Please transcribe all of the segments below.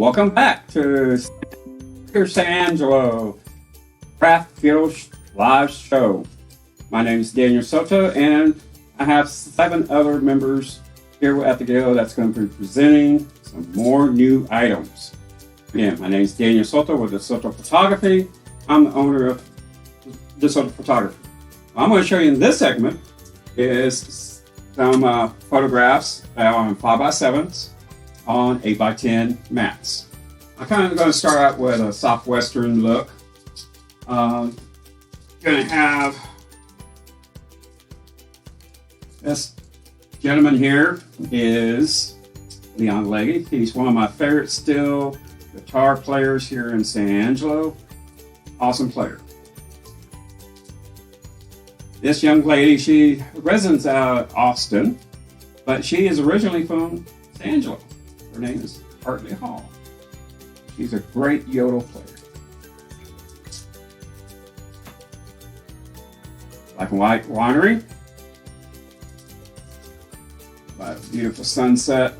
Welcome back to San Angelo Craft Guild Live Show. My name is Daniel Soto, and I have 7 other members here at the Guild that's going to be presenting some more new items. Again, my name is Daniel Soto with the Soto Photography. I'm the owner of the Soto Photography. What I'm going to show you in this segment is some photographs on 5x7s on 8x10 mats. I'm kind of going to start out with a southwestern look. Going to have this gentleman here is Leon Legge. He's one of my favorite steel guitar players here in San Angelo. Awesome player. This young lady, she residents out of Austin, but she is originally from San Angelo. Her name is Hartley Hall. She's a great yodel player. Black and white winery. By a beautiful sunset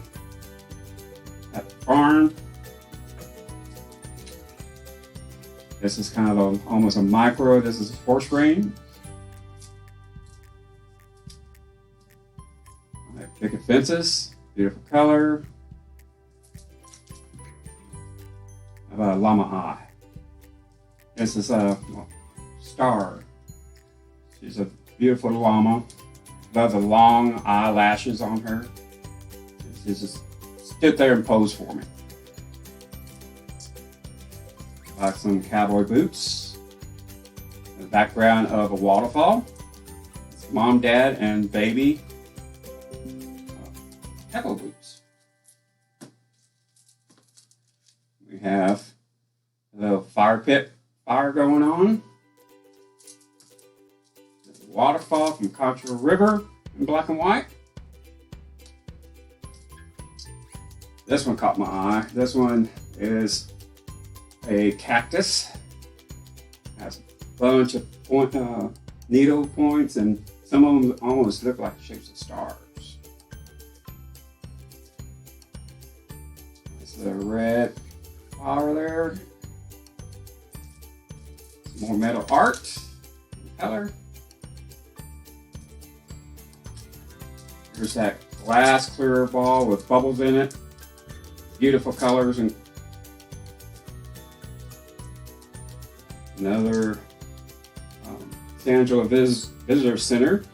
at the farm. This is kind of almost a micro. This is horse rain. Picket fences, beautiful color. How about a llama eye? This is a star. She's a beautiful llama. Love the long eyelashes on her. She just stood there and posed for me. Like some cowboy boots. The background of a waterfall. It's mom, dad, and baby. Pebble boots. We have a little fire pit fire going on. There's a waterfall from Casserole River in black and white. This one caught my eye. This one is a cactus. Has a bunch of needle points, and some of them almost look like shapes of stars. The red flower there. Some more metal art, color. Here's that glass clear ball with bubbles in it. Beautiful colors. And another San Angelo Visitor Center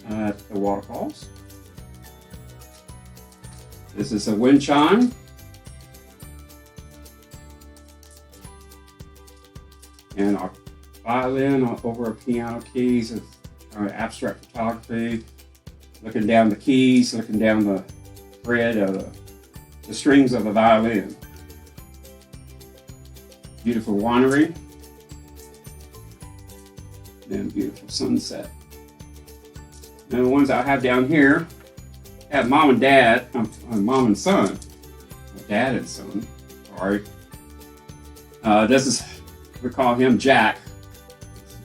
at the waterfalls. This is a wind chime. And our violin over a piano keys of abstract photography, looking down the keys, looking down the thread of the strings of the violin. Beautiful winery. And beautiful sunset. And the ones I have down here have mom and dad, mom and son. Dad and son, sorry. This is, we call him Jack.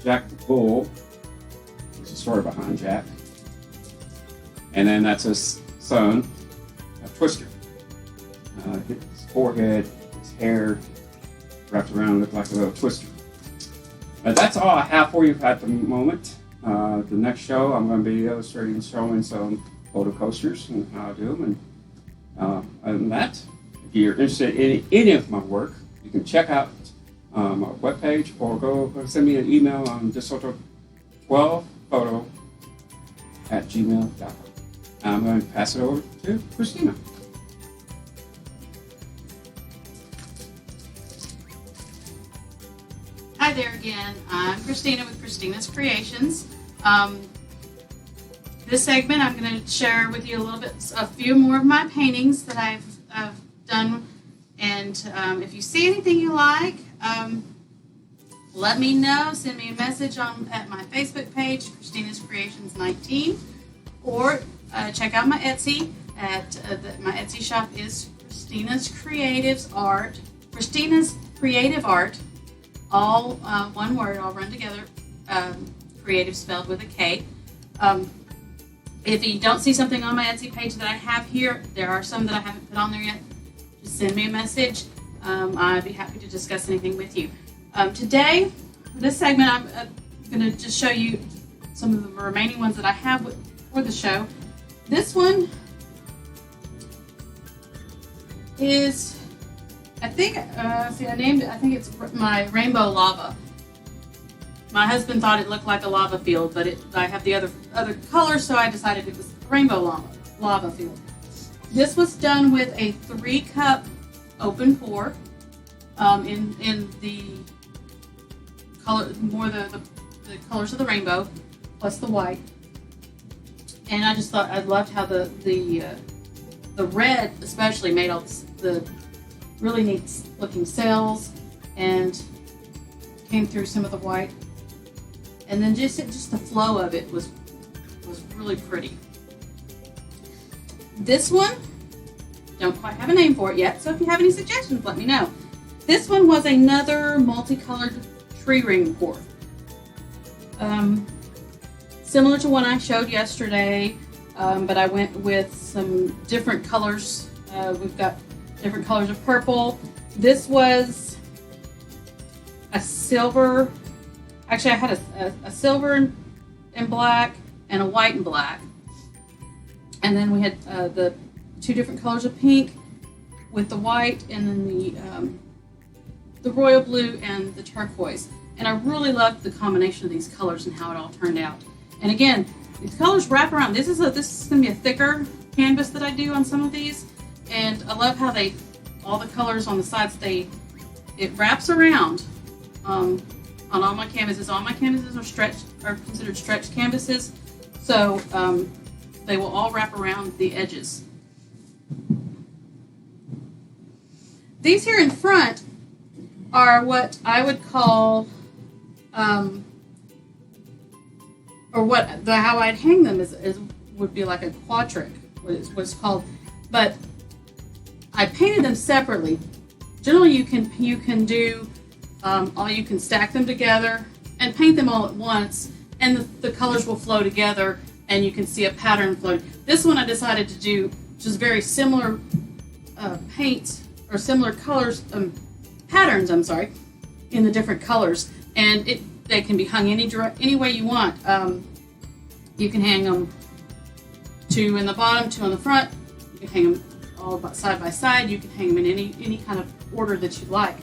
Jack the Bull. There's a story behind Jack. And then that's his son, Twister. His forehead, his hair wrapped around looked like a little twister. But that's all I have for you at the moment. The next show, I'm going to be illustrating and showing some photo coasters and how I do them. And other than that, if you're interested in any of my work, you can check out my webpage or go send me an email on disoto12photo@gmail.com. I'm going to pass it over to Kristina. Hi there again. I'm Kristina with Kristina's Creations. This segment I'm going to share with you a few more of my paintings that I've done. And if you see anything you like, let me know. Send me a message at my Facebook page, Kristina's Creations 19, or check out my Etsy. My Etsy shop is Kristina's Creative Art. All one word, all run together. Creative spelled with a K. If you don't see something on my Etsy page that I have here, there are some that I haven't put on there yet. Just send me a message I'd be happy to discuss anything with you. Today, this segment, I'm going to just show you some of the remaining ones that I have for the show. This one is, I think, I named it, I think it's my Rainbow Lava. My husband thought it looked like a lava field, but I have the other colors, so I decided it was Rainbow Lava Field. This was done with a 3-cup open pour in the color, more the colors of the rainbow, plus the white. And I just thought I loved how the red especially made all the really neat looking sails and came through some of the white. And then just the flow of it was really pretty. This one, don't quite have a name for it yet, so if you have any suggestions, let me know. This one was another multicolored tree ring pour. Similar to one I showed yesterday, but I went with some different colors. We've got different colors of purple. This was a silver. Actually, I had a silver and black and a white and black. And then we had the 2 different colors of pink with the white, and then the royal blue and the turquoise. And I really loved the combination of these colors and how it all turned out. And again, these colors wrap around. This is going to be a thicker canvas that I do on some of these. And I love how all the colors on the sides, it wraps around on all my canvases. All my canvases are considered stretched canvases. So they will all wrap around the edges. These here in front are what I would call, how I'd hang them would be like a quadric, what it's called. But I painted them separately. Generally, you can do, you can stack them together and paint them all at once, and the colors will flow together, and you can see a pattern floating. This one I decided to do just very similar paints or similar colors, patterns, in the different colors, and they can be hung any way you want. You can hang them 2 in the bottom, 2 on the front. You can hang them all side by side. You can hang them in any kind of order that you like.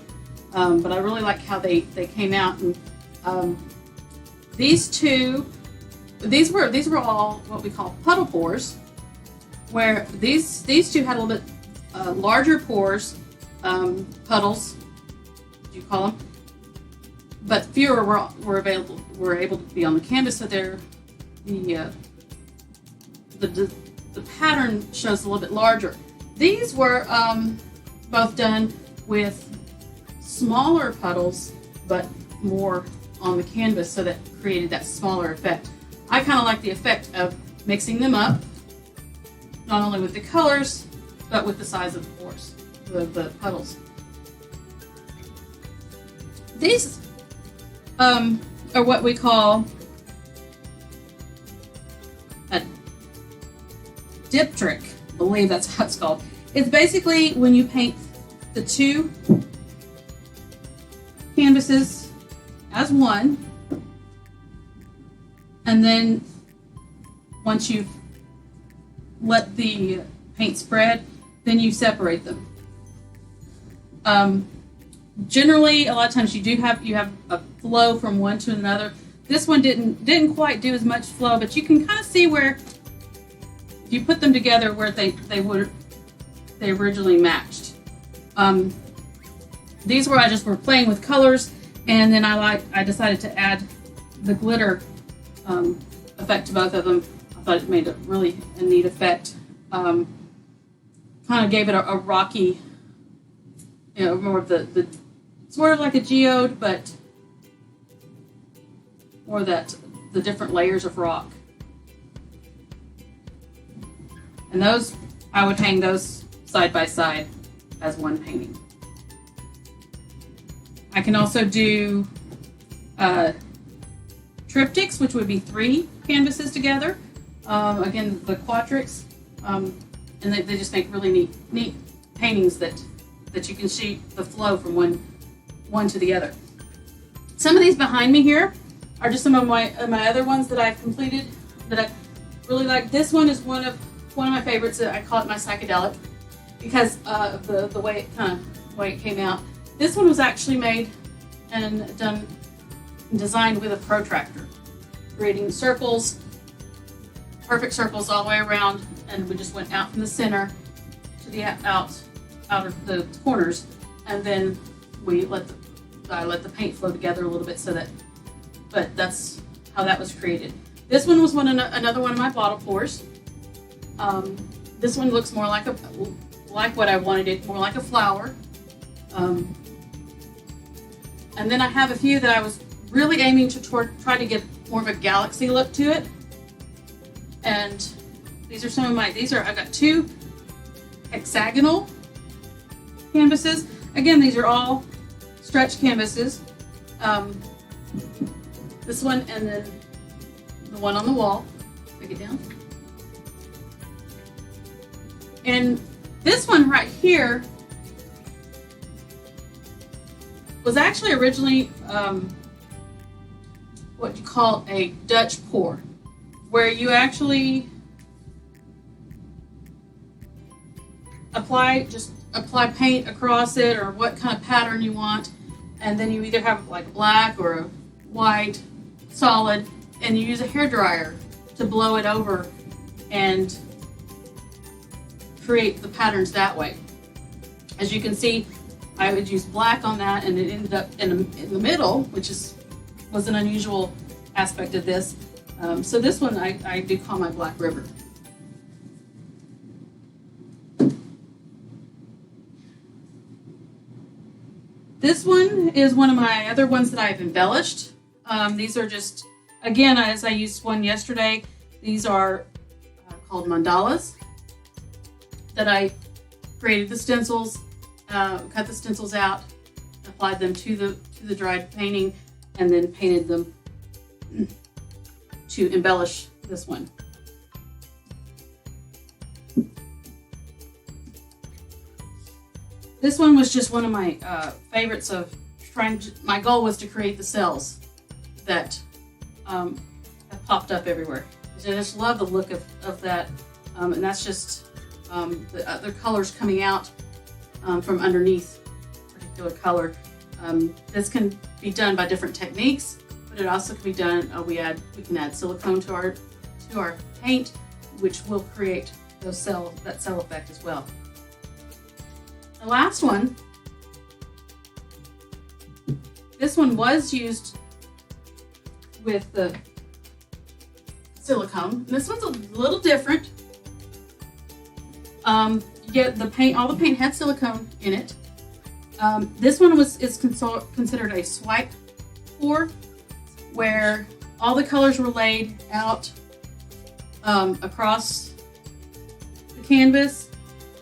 But I really like how they came out. And these were all what we call puddle pours, where these 2 had a little bit larger pours, puddles, you call them, but fewer were able to be on the canvas, so the pattern shows a little bit larger. These were both done with smaller puddles, but more on the canvas, so that created that smaller effect. I kind of like the effect of mixing them up, not only with the colors, but with the size of the pours, the puddles. These are what we call a diptych. I believe that's how it's called. It's basically when you paint the 2 canvases as one, and then once you've let the paint spread, then you separate them. Generally, a lot of times you have a flow from one to another. This one didn't quite do as much flow, but you can kind of see where, if you put them together, where they originally matched. These were I just were playing with colors, and then I decided to add the glitter effect to both of them. I thought it made a neat effect. Kind of gave it a rocky, more of the sort of like a geode, but more that the different layers of rock. And those, I would hang those side by side as one painting. I can also do triptychs, which would be 3 canvases together. Again, the quadrics, and they just make really neat paintings that that you can see the flow from one to the other. Some of these behind me here are just some of my other ones that I've completed that I really like. This one is one of my favorites. I call it my psychedelic because of the way it came out. This one was actually made and designed with a protractor, creating circles, perfect circles all the way around, and we just went out from the center to the out of the corners, and then I let the paint flow together a little bit but that's how that was created. This one was another one of my bottle pours. This one looks more like what I wanted it, more like a flower. And then I have a few that I was really aiming to try to get more of a galaxy look to it. And these are I've got 2 hexagonal canvases. Again, these are all stretch canvases. This one and then the one on the wall. Take it down. And this one right here was actually originally what you call a Dutch pour, where you actually apply paint across it or what kind of pattern you want, and then you either have like black or a white solid, and you use a hairdryer to blow it over and create the patterns that way. As you can see, I would use black on that, and it ended up in the middle, which was an unusual aspect of this. So this one I do call my Black River. This one is one of my other ones that I've embellished. These are just, again, as I used one yesterday, these are called mandalas that I created the stencils, cut the stencils out, applied them to the dried painting, and then painted them to embellish this one. This one was just one of my favorites of my goal was to create the cells that have popped up everywhere. I just love the look of that, and that's just the other colors coming out from underneath a particular color. This can be done by different techniques, but it also can be done, we can add silicone to our paint, which will create that cell effect as well. The last one, this one was used with the silicone. This one's a little different. Yet all the paint had silicone in it. This one is considered a swipe pour, where all the colors were laid out across the canvas,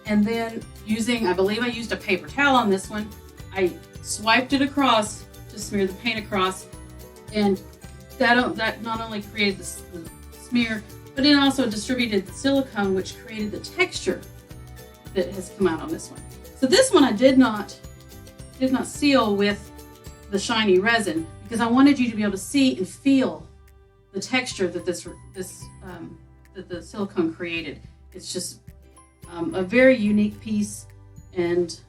and then I believe I used a paper towel on this one. I swiped it across to smear the paint across, and that not only created the smear, but it also distributed the silicone, which created the texture that has come out on this one. So this one I did not seal with the shiny resin, because I wanted you to be able to see and feel the texture that that the silicone created. It's just a very unique piece, and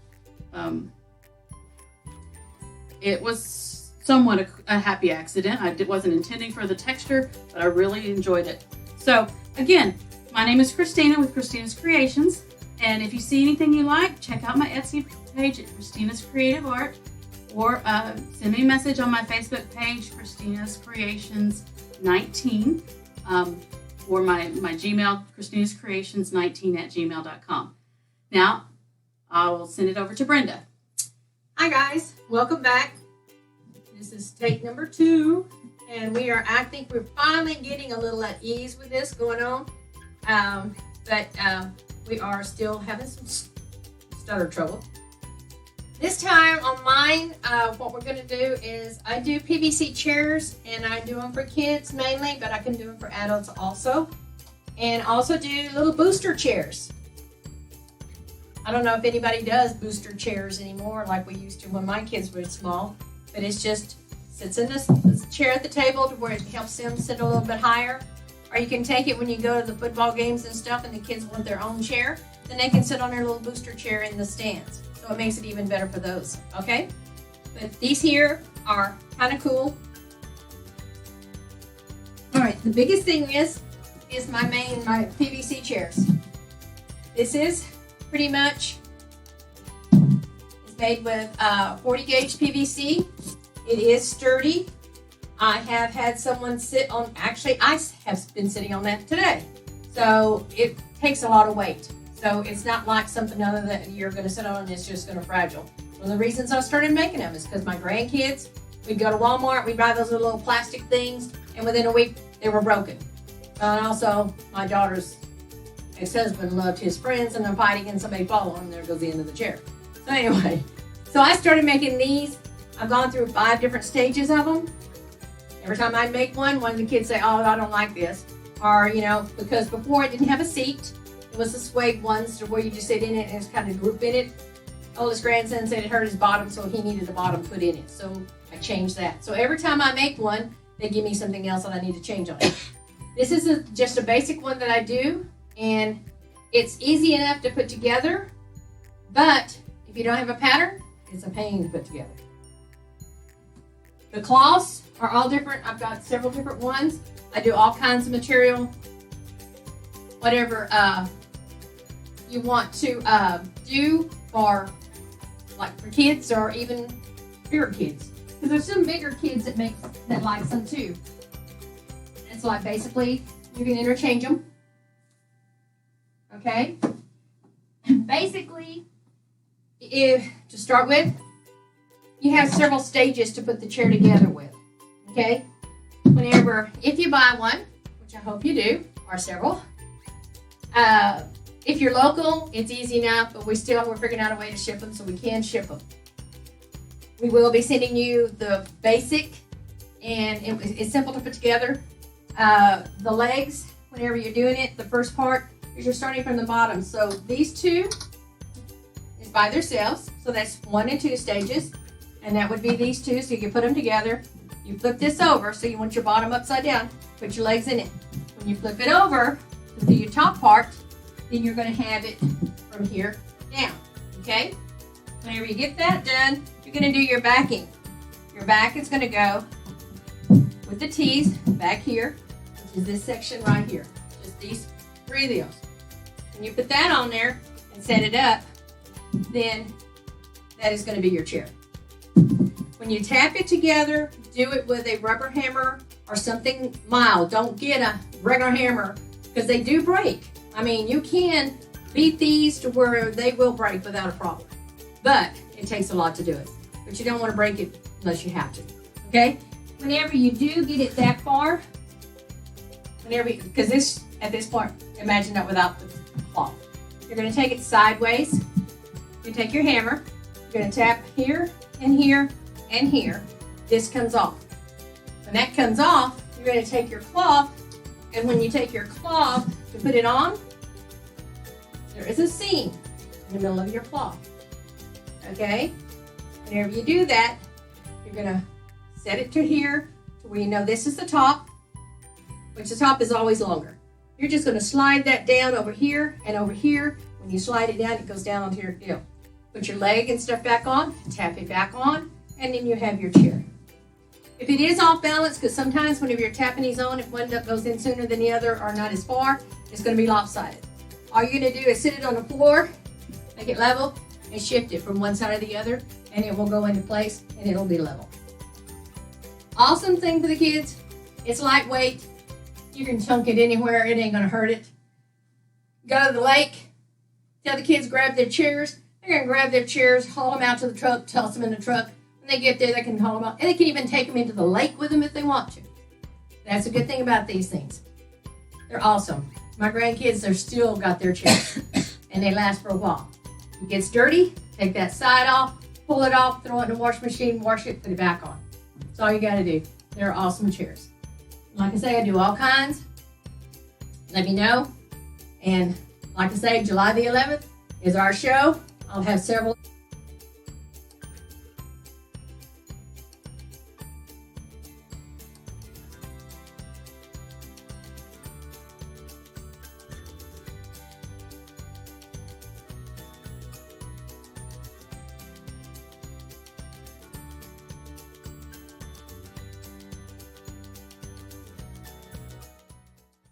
it was somewhat a happy accident. I wasn't intending for the texture, but I really enjoyed it. So again, my name is Kristina with Kristina's Creations, and if you see anything you like, check out my Etsy page at Kristina's Creative Art, or send me a message on my Facebook page, Kristina's Creations 19, or my Gmail, Kristina's Creations 19@gmail.com. Now, I will send it over to Brenda. Hi guys, welcome back. This is take number 2, and I think we're finally getting a little at ease with this going on, but we are still having some stutter trouble. This time on mine, what we're going to do is I do PVC chairs, and I do them for kids mainly, but I can do them for adults also, and also do little booster chairs. I don't know if anybody does booster chairs anymore like we used to when my kids were small, but it's just sits in this chair at the table to where it helps them sit a little bit higher. Or you can take it when you go to the football games and stuff and the kids want their own chair, then they can sit on their little booster chair in the stands. So it makes it even better for those, okay? But these here are kind of cool. All right, the biggest thing is my PVC chairs. This is pretty much, it's made with 40 gauge PVC. It is sturdy. I have had someone sit on, actually I have been sitting on that today. So it takes a lot of weight. So it's not like something other that you're gonna sit on and it's just gonna fragile. One of the reasons I started making them is because my grandkids, we'd go to Walmart, we'd buy those little plastic things, and within a week they were broken. And also my daughter's ex-husband loved his friends and I'm fighting and somebody fall on, and there goes the end of the chair. So anyway, so I started making these. I've gone through 5 different stages of them. Every time I'd make one of the kids say, oh, I don't like this. Or, you know, because before it didn't have a seat. It was the suede ones to where you just sit in it and it's kind of group in it. Oldest grandson said it hurt his bottom, so he needed a bottom put in it. So I changed that. So every time I make one, they give me something else that I need to change on it. This is just a basic one that I do, and it's easy enough to put together, but if you don't have a pattern, it's a pain to put together. The cloths are all different. I've got several different ones. I do all kinds of material, whatever you want to do for kids or even bigger kids. Because there's some bigger kids that like them too. And so like basically you can interchange them. Okay. Basically, to start with, you have several stages to put the chair together with. Okay. If you buy one, which I hope you do, or several. If you're local, it's easy enough, but we're figuring out a way to ship them, so we can ship them. We will be sending you the basic, and it's simple to put together. The legs, whenever you're doing it, the first part is you're starting from the bottom. So these two is by themselves, so that's 1 and 2 stages, and that would be these two, so you can put them together. You flip this over, so you want your bottom upside down, put your legs in it. When you flip it over to do your top part, then you're going to have it from here down, okay? Whenever you get that done, you're going to do your backing. Your back is going to go with the T's back here, which is this section right here. Just these 3 of those. When you put that on there and set it up, then that is going to be your chair. When you tap it together, do it with a rubber hammer or something mild. Don't get a regular hammer because they do break. I mean, you can beat these to where they will break without a problem. But it takes a lot to do it. But you don't want to break it unless you have to. Okay? Whenever you do get it that far, because at this point, imagine that without the cloth. You're going to take it sideways. You take your hammer. You're going to tap here and here and here. This comes off. When that comes off, you're going to take your cloth, and when you take your cloth to put it on, there is a seam in the middle of your cloth. Okay? Whenever you do that, you're going to set it to here, to where you know this is the top, which the top is always longer. You're just going to slide that down over here and over here. When you slide it down, it goes down onto your deal. Put your leg and stuff back on, tap it back on, and then you have your chair. If it is off balance, because sometimes whenever you're tapping these on, if one goes in sooner than the other or not as far, it's going to be lopsided. All you're going to do is sit it on the floor, make it level, and shift it from one side to the other, and it will go into place, and it'll be level. Awesome thing for the kids. It's lightweight. You can chunk it anywhere. It ain't going to hurt it. Go to the lake. Tell the kids grab their chairs. They're going to grab their chairs, haul them out to the truck, toss them in the truck. When they get there, they can haul them out. And they can even take them into the lake with them if they want to. That's a good thing about these things. They're awesome. My grandkids, they're still got their chairs. And they last for a while. It gets dirty, take that side off, pull it off, throw it in the washing machine, wash it, put it back on. That's all you got to do. They're awesome chairs. Like I say, I do all kinds. Let me know. And like I say, July the 11th is our show. I'll have several